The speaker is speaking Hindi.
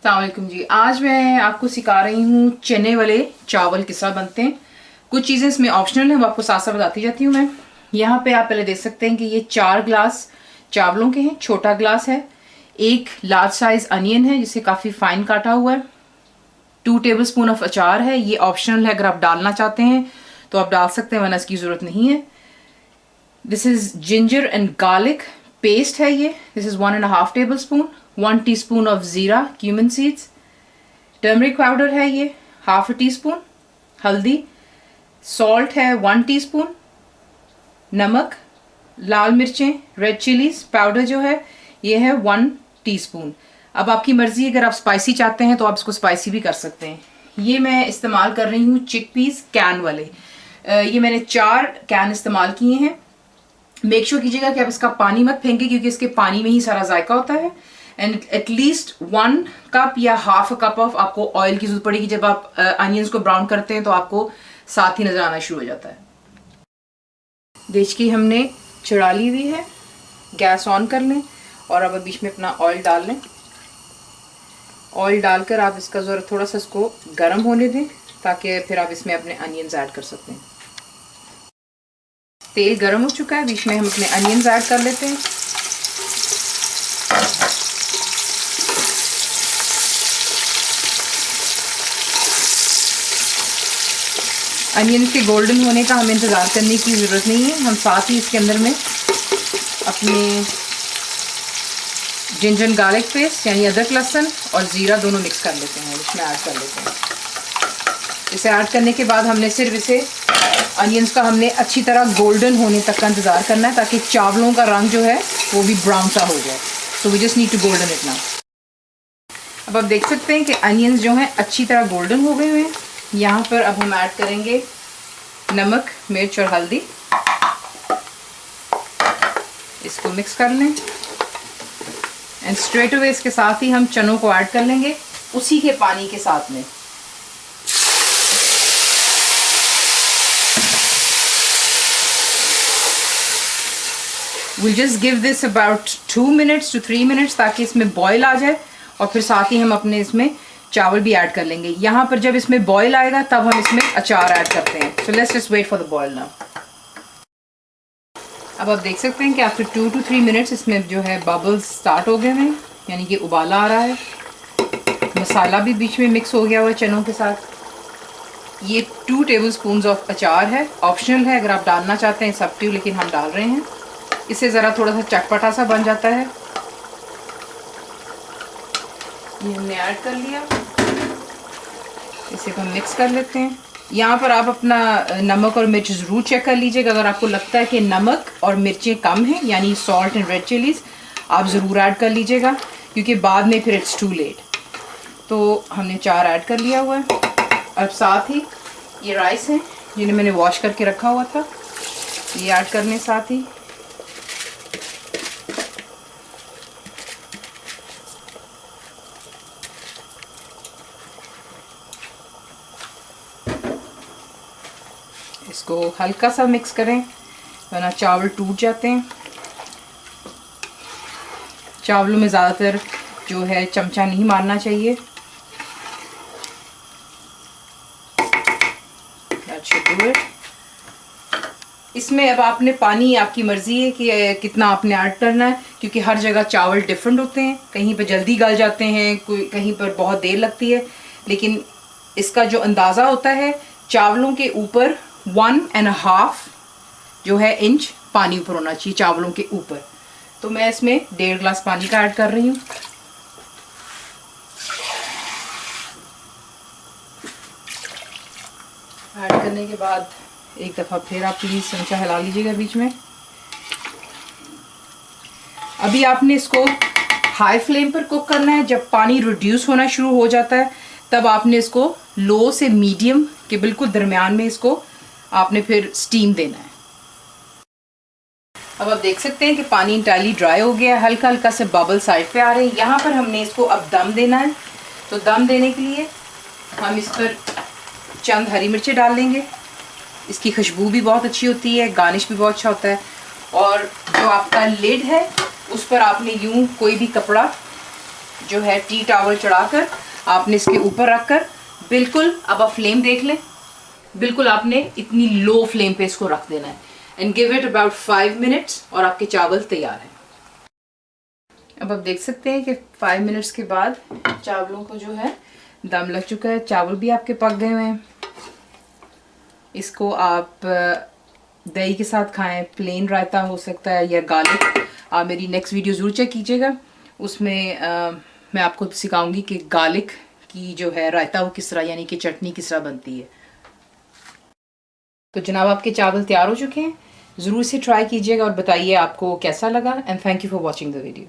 अस्सलाम वालेकुम जी। आज मैं आपको सिखा रही हूँ चने वाले चावल किस तरह बनते हैं। कुछ चीज़ें इसमें ऑप्शनल हैं, वो आपको साथ साथ बताती जाती हूँ मैं। यहाँ पे आप पहले देख सकते हैं कि ये 4 ग्लास चावलों के हैं। छोटा ग्लास है, एक लार्ज साइज अनियन है जिसे काफ़ी फाइन काटा हुआ है, 2 टेबल स्पून ऑफ अचार है। ये ऑप्शनल है, अगर आप डालना चाहते हैं तो आप डाल सकते हैं, वरना इसकी ज़रूरत नहीं है। This is ginger and garlic paste है ये। This is 1.5 table spoon, 1 teaspoon of ज़ीरा क्यूमिन सीड्स, टर्मरिक पाउडर है ये हाफ टी स्पून, हल्दी, सॉल्ट है 1 टीस्पून, नमक, लाल मिर्चें रेड चिलीज पाउडर जो है ये है 1 टीस्पून। अब आपकी मर्जी, अगर आप स्पाइसी चाहते हैं तो आप इसको स्पाइसी भी कर सकते हैं। ये मैं इस्तेमाल कर रही हूँ चिकपीस कैन वाले। ये मैंने 4 कैन इस्तेमाल किए हैं। मेक श्योर कीजिएगा कि आप इसका पानी मत फेंकें, क्योंकि इसके पानी में ही सारा जायका होता है। एंड एटलीस्ट 1 कप या हाफ अ कप ऑफ आपको ऑयल की जरूरत पड़ेगी। जब आप अनियंस को ब्राउन करते हैं तो आपको साथ ही नजर आना शुरू हो जाता है। देचकी हमने चढ़ा ली हुई है, गैस ऑन कर लें और अब बीच में अपना ऑयल डाल लें। ऑयल डालकर आप इसका ज़रा थोड़ा सा इसको गर्म होने दें, ताकि फिर आप इसमें अपने अनियंस ऐड कर सकते हैं। तेल गर्म हो चुका है, बीच में हम अपने अनियंस ऐड कर लेते हैं। अनियन के गोल्डन होने का हमें इंतज़ार करने की ज़रूरत नहीं है। हम साथ ही इसके अंदर में अपने जिंजर गार्लिक पेस्ट यानी अदरक लहसुन और ज़ीरा दोनों मिक्स कर लेते हैं, इसमें ऐड कर लेते हैं। इसे ऐड करने के बाद हमने सिर्फ इसे अनियंस का हमने अच्छी तरह गोल्डन होने तक का इंतज़ार करना है, ताकि चावलों का रंग जो है वो भी ब्राउन सा हो जाए। So we just need to golden it now. अब आप देख सकते हैं कि अनियंस जो हैं अच्छी तरह गोल्डन हो गए हुए हैं। यहाँ पर अब हम ऐड करेंगे नमक, मिर्च और हल्दी। इसको मिक्स कर लें एंड स्ट्रेट अवे इसके साथ ही हम चनों को ऐड कर लेंगे उसी के पानी के साथ में। We'll just give this about 2 minutes to 3 minutes, ताकि इसमें बॉयल आ जाए और फिर साथ ही हम अपने इसमें चावल भी ऐड कर लेंगे। यहाँ पर जब इसमें बॉयल आएगा तब हम इसमें अचार ऐड करते हैं। So let's just wait for the boil now. अब आप देख सकते हैं कि आफ्टर 2 to 3 मिनट्स इसमें जो है बबल्स स्टार्ट हो गए हैं, यानी कि उबाला आ रहा है। मसाला भी बीच में मिक्स हो गया हुआ है चनों के साथ। ये 2 टेबल स्पून ऑफ अचार है, ऑप्शनल है, अगर आप डालना चाहते हैं सब टू, लेकिन हम डाल रहे हैं। इससे ज़रा थोड़ा सा चटपटा सा बन जाता है। ये हमने ऐड कर लिया, इसे हम मिक्स कर लेते हैं। यहाँ पर आप अपना नमक और मिर्च ज़रूर चेक कर लीजिएगा। अगर आपको लगता है कि नमक और मिर्चें कम हैं, यानी सॉल्ट एंड रेड चिलीज़, आप ज़रूर ऐड कर लीजिएगा, क्योंकि बाद में फिर इट्स टू लेट। तो हमने 4 ऐड कर लिया हुआ है। अब साथ ही ये राइस हैं जिन्हें मैंने वॉश करके रखा हुआ था, ये ऐड करने साथ ही। इसको हल्का सा मिक्स करें, वरना चावल टूट जाते हैं। चावलों में ज़्यादातर जो है चमचा नहीं मारना चाहिए। That should do it. इसमें अब आपने पानी, आपकी मर्ज़ी है कि कितना आपने ऐड करना है, क्योंकि हर जगह चावल डिफरेंट होते हैं। कहीं पर जल्दी गल जाते हैं, कहीं पर बहुत देर लगती है। लेकिन इसका जो अंदाज़ा होता है, चावलों के ऊपर 1.5 जो है इंच पानी ऊपर होना चाहिए चावलों के ऊपर। तो मैं इसमें 1.5 गिलास पानी का ऐड कर रही हूँ। ऐड करने के बाद एक दफ़ा फिर आप प्लीज़ चमचा हिला लीजिएगा बीच में। अभी आपने इसको हाई फ्लेम पर कुक करना है। जब पानी रिड्यूस होना शुरू हो जाता है तब आपने इसको लो से मीडियम के बिल्कुल दरमियान में इसको आपने फिर स्टीम देना है। अब आप देख सकते हैं कि पानी इंटायरली ड्राई हो गया, हल्का हल्का से बबल साइड पे आ रहे हैं। यहाँ पर हमने इसको अब दम देना है। तो दम देने के लिए हम इस पर चंद हरी मिर्चें डाल लेंगे। इसकी खुशबू भी बहुत अच्छी होती है, गार्निश भी बहुत अच्छा होता है। और जो आपका लिड है उस पर आपने यूं कोई भी कपड़ा जो है टी टॉवल चढ़ाकर आपने इसके ऊपर रखकर बिल्कुल, अब आप फ्लेम देख लें, बिल्कुल आपने इतनी लो फ्लेम पे इसको रख देना है and give it about 5 minutes और आपके चावल तैयार हैं। अब आप देख सकते हैं कि 5 मिनट्स के बाद चावलों को जो है दम लग चुका है, चावल भी आपके पक गए हुए हैं। इसको आप दही के साथ खाएं, प्लेन रायता हो सकता है या गार्लिक। आप मेरी नेक्स्ट वीडियो ज़रूर चेक कीजिएगा, उसमें मैं आपको सिखाऊंगी कि गार्लिक की जो है रायता वो किस तरह, यानी कि चटनी किस तरह बनती है। तो जनाब आपके चावल तैयार हो चुके हैं, ज़रूर से ट्राई कीजिएगा और बताइए आपको कैसा लगा। And thank you for watching the video.